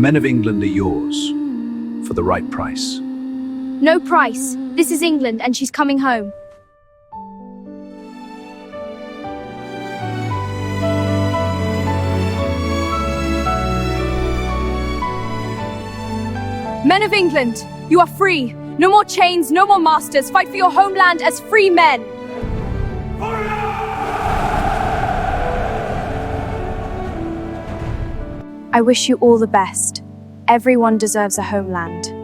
men of England are yours, for the right price. No price. This is England and she's coming home. Men of England, you are free. No more chains, no more masters. Fight for your homeland as free men. I wish you all the best. Everyone deserves a homeland.